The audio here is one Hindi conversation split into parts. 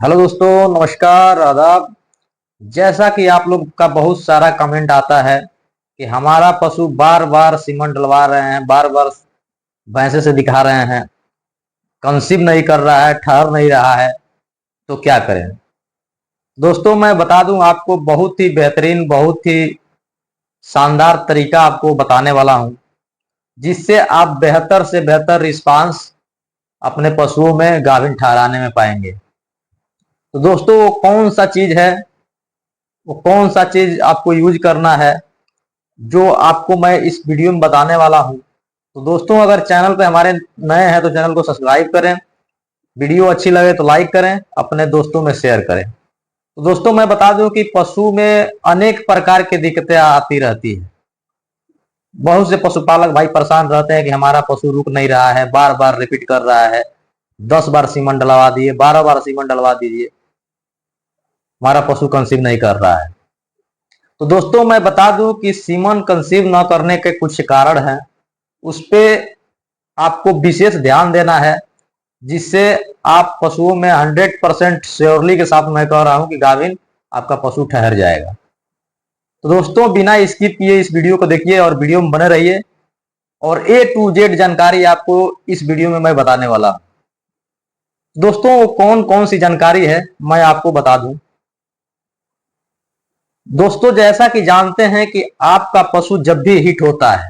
हेलो दोस्तों, नमस्कार, आदाब। जैसा कि आप लोग का बहुत सारा कमेंट आता है कि हमारा पशु बार बार सीमन डलवा रहे हैं, बार बार भैंसे से दिखा रहे हैं, कंसीव नहीं कर रहा है, ठहर नहीं रहा है, तो क्या करें। दोस्तों, मैं बता दूं आपको, बहुत ही बेहतरीन, बहुत ही शानदार तरीका आपको बताने वाला हूं, जिससे आप बेहतर से बेहतर रिस्पांस अपने पशुओं में गाभिन ठहराने में पाएंगे। तो दोस्तों, वो कौन सा चीज है, वो कौन सा चीज आपको यूज करना है, जो आपको मैं इस वीडियो में बताने वाला हूं। तो दोस्तों, अगर चैनल पे हमारे नए हैं तो चैनल को सब्सक्राइब करें, वीडियो अच्छी लगे तो लाइक करें, अपने दोस्तों में शेयर करें। तो दोस्तों, मैं बता दूं कि पशु में अनेक प्रकार की दिक्कतें आती रहती है। बहुत से पशुपालक भाई परेशान रहते हैं कि हमारा पशु रुक नहीं रहा है, बार बार रिपीट कर रहा है, 10 बार सीमन डलवा दिए, 12 बार सीमन डलवा दीजिए, हमारा पशु कंसीव नहीं कर रहा है। तो दोस्तों, मैं बता दूं कि सीमन कंसीव न करने के कुछ कारण हैं, उस पे आपको विशेष ध्यान देना है, जिससे आप पशुओं में 100% श्योरली के साथ मैं कह रहा हूं कि गाभिन आपका पशु ठहर जाएगा। तो दोस्तों, बिना स्किप किए इस वीडियो को देखिए और वीडियो में बने रहिए, और A to Z जानकारी आपको इस वीडियो में मैं बताने वाला हूं। दोस्तों, कौन कौन सी जानकारी है मैं आपको बता दूं। दोस्तों, जैसा कि जानते हैं कि आपका पशु जब भी हिट होता है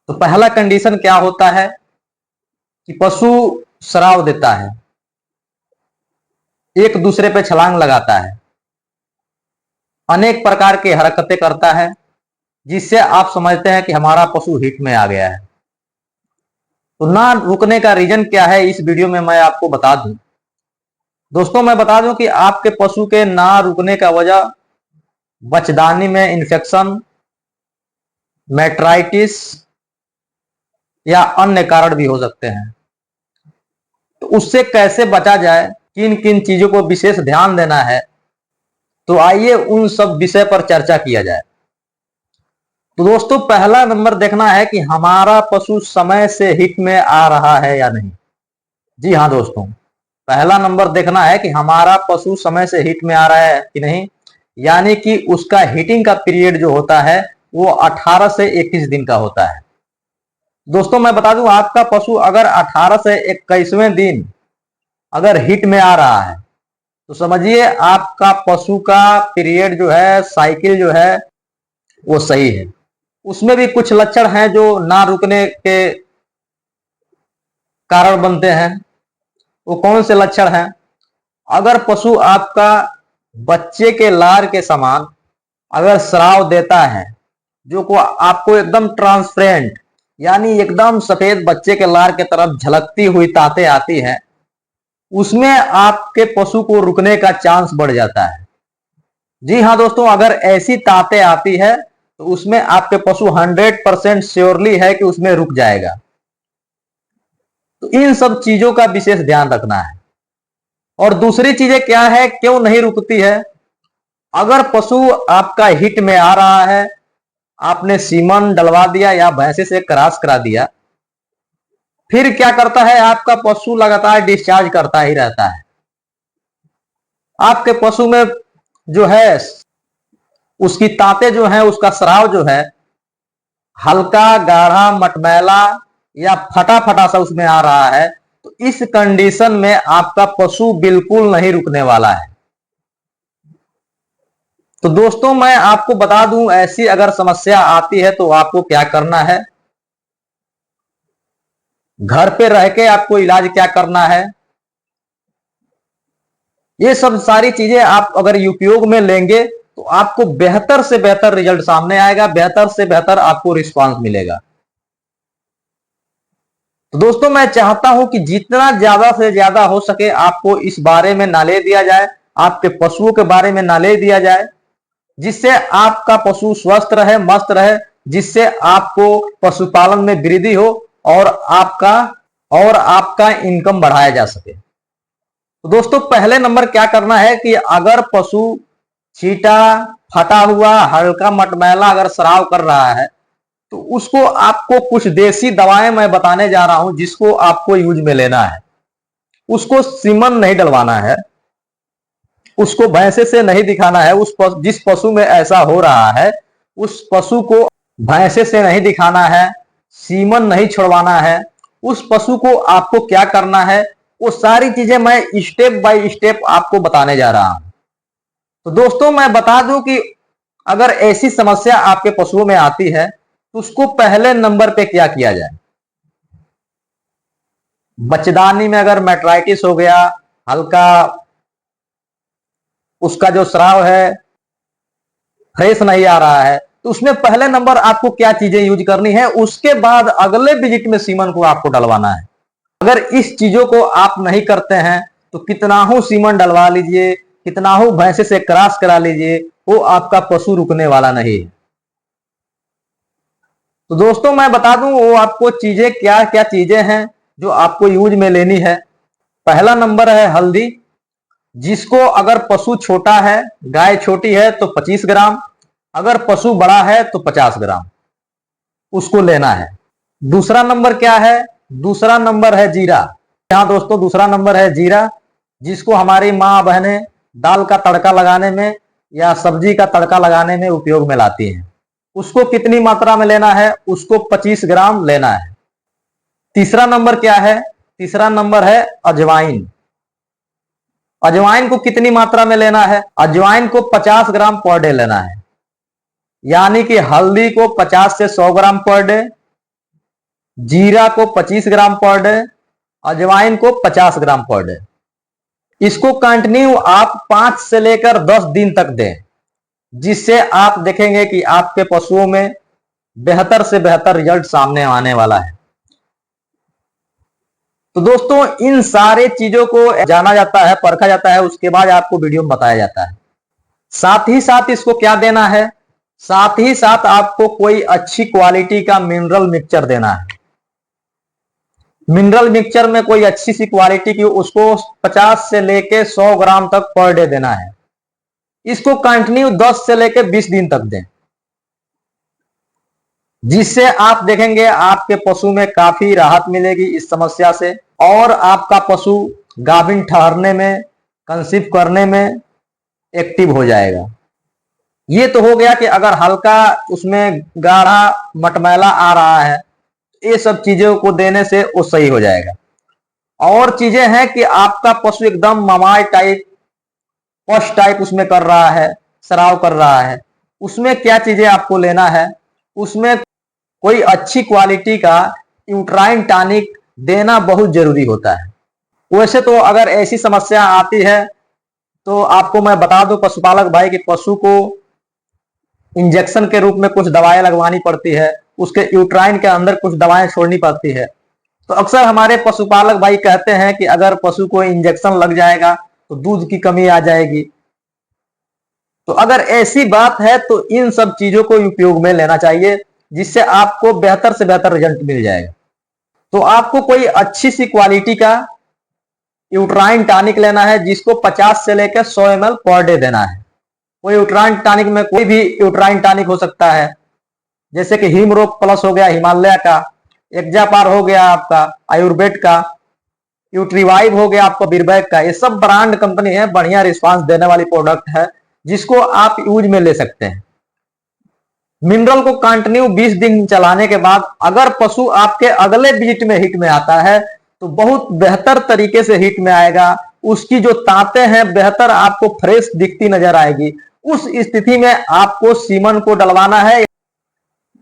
तो पहला कंडीशन क्या होता है कि पशु स्राव देता है, एक दूसरे पे छलांग लगाता है, अनेक प्रकार की हरकतें करता है, जिससे आप समझते हैं कि हमारा पशु हिट में आ गया है। तो ना रुकने का रीजन क्या है, इस वीडियो में मैं आपको बता दूं। दोस्तों, मैं बता दूं कि आपके पशु के ना रुकने का वजह बचदानी में इन्फेक्शन, मेट्राइटिस या अन्य कारण भी हो सकते हैं। तो उससे कैसे बचा जाए, किन किन चीजों को विशेष ध्यान देना है, तो आइए उन सब विषय पर चर्चा किया जाए। तो दोस्तों, पहला नंबर देखना है कि हमारा पशु समय से हिट में आ रहा है या नहीं। जी हाँ दोस्तों, पहला नंबर देखना है कि हमारा पशु समय से हिट में आ रहा है कि नहीं, यानी कि उसका हिटिंग का पीरियड जो होता है वो 18 से 21 दिन का होता है। दोस्तों, मैं बता दूं, आपका पशु अगर 18 से 21वें दिन अगर हिट में आ रहा है तो समझिए आपका पशु का पीरियड जो है, साइकिल जो है, वो सही है। उसमें भी कुछ लक्षण हैं जो ना रुकने के कारण बनते हैं। वो कौन से लक्षण हैं? अगर पशु आपका बच्चे के लार के समान अगर स्राव देता है, जो को आपको एकदम ट्रांसपेरेंट यानी एकदम सफेद बच्चे के लार के तरफ झलकती हुई ताते आती हैं, उसमें आपके पशु को रुकने का चांस बढ़ जाता है। जी हाँ दोस्तों, अगर ऐसी ताते आती है तो उसमें आपके पशु 100% श्योरली है कि उसमें रुक जाएगा। तो इन सब चीजों का विशेष ध्यान रखना है। और दूसरी चीजें क्या है, क्यों नहीं रुकती है? अगर पशु आपका हिट में आ रहा है, आपने सीमन डलवा दिया या भैंसे से क्रॉस करा दिया, फिर क्या करता है, आपका पशु लगातार डिस्चार्ज करता ही रहता है। आपके पशु में जो है उसकी ताते जो है, उसका स्राव जो है हल्का, गाढ़ा, मटमैला या फटा फटा सा उसमें आ रहा है, तो इस कंडीशन में आपका पशु बिल्कुल नहीं रुकने वाला है। तो दोस्तों, मैं आपको बता दूं, ऐसी अगर समस्या आती है तो आपको क्या करना है। घर पे रह के आपको इलाज क्या करना है, ये सब सारी चीजें आप अगर उपयोग में लेंगे तो आपको बेहतर से बेहतर रिजल्ट सामने आएगा, बेहतर से बेहतर आपको रिस्पांस मिलेगा। तो दोस्तों, मैं चाहता हूं कि जितना ज्यादा से ज्यादा हो सके आपको इस बारे में नॉलेज दिया जाए, आपके पशुओं के बारे में नॉलेज दिया जाए, जिससे आपका पशु स्वस्थ रहे, मस्त रहे, जिससे आपको पशुपालन में वृद्धि हो और आपका इनकम बढ़ाया जा सके। तो दोस्तों, पहले नंबर क्या करना है कि अगर पशु छीटा, फटा हुआ, हल्का मटमैला अगर स्राव कर रहा है तो उसको आपको कुछ देसी दवाएं मैं बताने जा रहा हूं, जिसको आपको यूज में लेना है। उसको सीमन नहीं डलवाना है, उसको भैंसे से नहीं दिखाना है। जिस पशु में ऐसा हो रहा है उस पशु को भैंसे से नहीं दिखाना है, सीमन नहीं छुड़वाना है। उस पशु को आपको क्या करना है वो सारी चीजें मैं स्टेप बाय स्टेप आपको बताने जा रहा हूं। तो दोस्तों मैं बता दूं कि अगर ऐसी समस्या आपके पशुओं में आती है तो उसको पहले नंबर पे क्या किया जाए। बच्चेदानी में अगर मेट्राइटिस हो गया, हल्का उसका जो स्राव है फ्रेश नहीं आ रहा है, तो उसमें पहले नंबर आपको क्या चीजें यूज करनी है, उसके बाद अगले विजिट में सीमन को आपको डलवाना है। अगर इस चीजों को आप नहीं करते हैं तो कितना हो सीमन डलवा लीजिए, कितना हो भैंसे से क्रॉस करा लीजिए, वो आपका पशु रुकने वाला नहीं है। तो दोस्तों मैं बता दूं वो आपको चीजें क्या क्या चीजें हैं जो आपको यूज में लेनी है। पहला नंबर है हल्दी, जिसको अगर पशु छोटा है, गाय छोटी है तो 25 ग्राम, अगर पशु बड़ा है तो 50 ग्राम उसको लेना है। दूसरा नंबर क्या है, दूसरा नंबर है जीरा। हाँ दोस्तों, दूसरा नंबर है जीरा, जिसको हमारी माँ बहनें दाल का तड़का लगाने में या सब्जी का तड़का लगाने में उपयोग में लाती हैं। उसको कितनी मात्रा में लेना है, उसको 25 ग्राम लेना है। तीसरा नंबर क्या है, तीसरा नंबर है अजवाइन। अजवाइन को कितनी मात्रा में लेना है, अजवाइन को 50 ग्राम पर डे लेना है। यानी कि हल्दी को 50 से 100 ग्राम पर डे, जीरा को 25 ग्राम पर डे, अजवाइन को 50 ग्राम पर डे। इसको कंटिन्यू आप 5 से लेकर 10 दिन तक दें, जिससे आप देखेंगे कि आपके पशुओं में बेहतर से बेहतर रिजल्ट सामने आने वाला है। तो दोस्तों इन सारे चीजों को जाना जाता है, परखा जाता है, उसके बाद आपको वीडियो में बताया जाता है। साथ ही साथ इसको क्या देना है, साथ ही साथ आपको कोई अच्छी क्वालिटी का मिनरल मिक्सचर देना है। मिनरल मिक्सचर में कोई अच्छी सी क्वालिटी की, उसको 50 से लेके 100 ग्राम तक पर डे देना है। इसको कंटिन्यू 10 से लेके 20 दिन तक दें, जिससे आप देखेंगे आपके पशु में काफी राहत मिलेगी इस समस्या से, और आपका पशु गाभिन ठहरने में, कंसीव करने में एक्टिव हो जाएगा। ये तो हो गया कि अगर हल्का उसमें गाढ़ा मटमैला आ रहा है, ये सब चीजों को देने से वो सही हो जाएगा। और चीजें हैं कि आपका पशु एकदम ममाई टाइप, पश टाइप उसमें कर रहा है, स्राव कर रहा है, उसमें क्या चीजें आपको लेना है, उसमें कोई अच्छी क्वालिटी का यूट्राइन टॉनिक देना बहुत जरूरी होता है। वैसे तो अगर ऐसी समस्या आती है तो आपको मैं बता दूं पशुपालक भाई कि पशु को इंजेक्शन के रूप में कुछ दवाएं लगवानी पड़ती है, उसके यूट्राइन के अंदर कुछ दवाएं छोड़नी पड़ती है। तो अक्सर हमारे पशुपालक भाई कहते हैं कि अगर पशु को इंजेक्शन लग जाएगा तो दूध की कमी आ जाएगी। तो अगर ऐसी बात है तो इन सब चीजों को उपयोग में लेना चाहिए, जिससे आपको बेहतर से बेहतर रिजल्ट मिल जाएगा। तो आपको कोई अच्छी सी क्वालिटी का यूट्राइन टॉनिक लेना है, जिसको 50 से लेकर 100 ml पर डे देना है। कोई यूट्राइन टॉनिक में कोई भी यूट्राइन टॉनिक हो सकता है, जैसे कि हिमरोग प्लस हो गया हिमालय का, एक्जापार हो गया आपका आयुर्वेद का, यूट्रीवाइव हो गया आपका बिरबैग का। ये सब ब्रांड कंपनी है, बढ़िया रिस्पांस देने वाली प्रोडक्ट है, जिसको आप यूज में ले सकते हैं। मिनरल को कंटिन्यू 20 दिन चलाने के बाद अगर पशु आपके अगले विजिट में हिट में आता है तो बहुत बेहतर तरीके से हिट में आएगा। उसकी जो तांतें हैं बेहतर आपको फ्रेश दिखती नजर आएगी। उस स्थिति में आपको सीमन को डलवाना है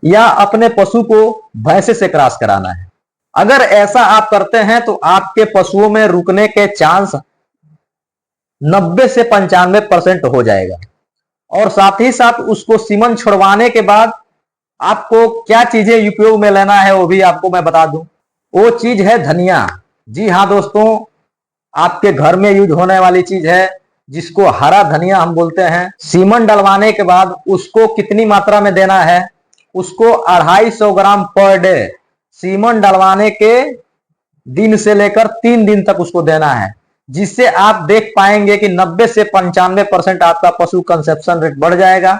या अपने पशु को भैंसे से क्रॉस कराना है। अगर ऐसा आप करते हैं तो आपके पशुओं में रुकने के चांस 90 से 95% हो जाएगा। और साथ ही साथ उसको सीमन छुड़वाने के बाद आपको क्या चीजें उपयोग में लेना है वो भी आपको मैं बता दूं। वो चीज है धनिया। जी हाँ दोस्तों, आपके घर में यूज होने वाली चीज है, जिसको हरा धनिया हम बोलते हैं। सीमन डलवाने के बाद उसको कितनी मात्रा में देना है, उसको 250 ग्राम पर डे सीमन डलवाने के दिन से लेकर 3 दिन तक उसको देना है, जिससे आप देख पाएंगे कि 90 से 95% आपका पशु कंसेप्शन रेट बढ़ जाएगा।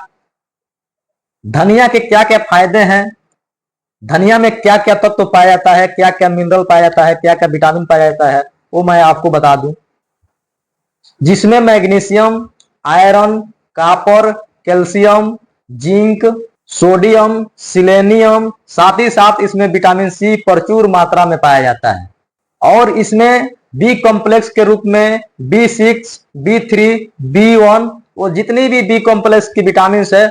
धनिया के क्या क्या फायदे हैं, धनिया में क्या क्या तत्व पाया जाता है, क्या क्या मिनरल पाया जाता है, क्या क्या विटामिन पाया जाता है, वो मैं आपको बता दूं, जिसमें magnesium, iron, copper, calcium, zinc, sodium, selenium, साथ ही साथ इसमें विटामिन सी प्रचुर मात्रा में पाया जाता है। और इसमें बी कॉम्प्लेक्स के रूप में B6, B3, B1, वो जितनी भी बी कॉम्प्लेक्स की विटामिन है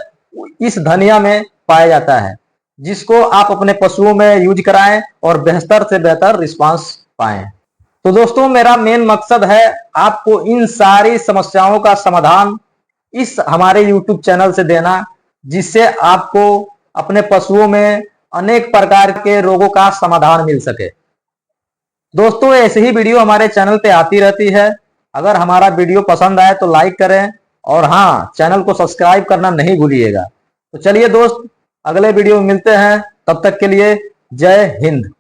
इस धनिया में पाया जाता है, जिसको आप अपने पशुओं में यूज कराएं और बेहतर से बेहतर रिस्पांस पाएं। तो दोस्तों, मेरा मेन मकसद है आपको इन सारी समस्याओं का समाधान इस हमारे YouTube चैनल से देना, जिससे आपको अपने पशुओं में अनेक प्रकार के रोगों का समाधान मिल सके। दोस्तों, ऐसे ही वीडियो हमारे चैनल पे आती रहती है। अगर हमारा वीडियो पसंद आए तो लाइक करें और हाँ, चैनल को सब्सक्राइब करना नहीं भूलिएगा। तो चलिए दोस्त, अगले वीडियो में मिलते हैं, तब तक के लिए जय हिंद।